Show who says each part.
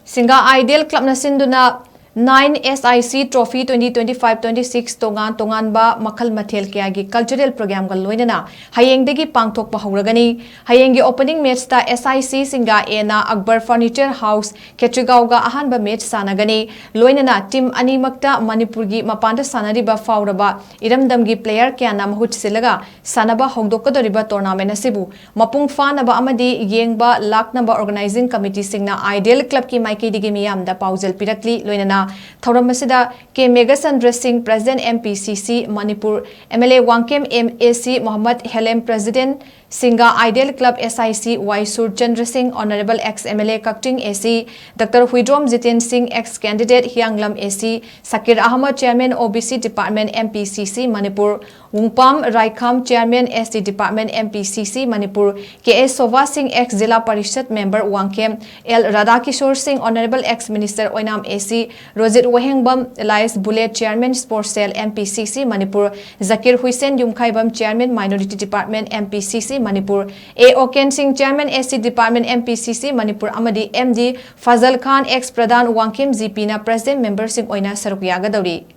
Speaker 1: Singa Ideal Clubna Sinduba 9th Sic Trophy 2025-26 Tongan Tongan ba Makhal Mathel Kayagi cultural program gal LOINANA HAYENG dagi PANGTHOKPA HOURAGANI HAYENG opening match ta SIC Singa ena Akbar Furniture House Ketrigao ga ahanba match sanagani LOINANA team animakta manipur gi mapanda sanariba fauraba iramdamgi player kyana mahut silaga sanaba hongdokadoriba tournament asibu mapung fanaba amadi yengba laknaba organizing committee singna Ideal Club ki maiki digi miyamda paujal pirakli LOINANA Thauramasida K Megasandra Singh President MPCC Manipur MLA Wangkem MAC Mohammed Helem President Singa Ideal Club SIC Y Surchandra Singh Honorable ex MLA Kakting AC Dr. Huidrom Jitin Singh ex candidate Hyanglam AC Sakir Ahmad Chairman OBC Department MPCC Manipur Wungpam Raikham Chairman SD Department MPCC Manipur KS Sova Singh ex Zilla Parishad Member Wangkem L Radhakishore Singh Honorable ex Minister Oinam AC Rozit Wahengbam Elias Bullet Chairman Sports Cell MPCC Manipur Zakir Hussain Yumkhaibam Chairman Minority Department MPCC Manipur A. Oken Singh Chairman SC Department MPCC Manipur Amadi MD Fazal Khan ex Pradhan Wangkim GP na President Member Singh Oina Saruk Yagadori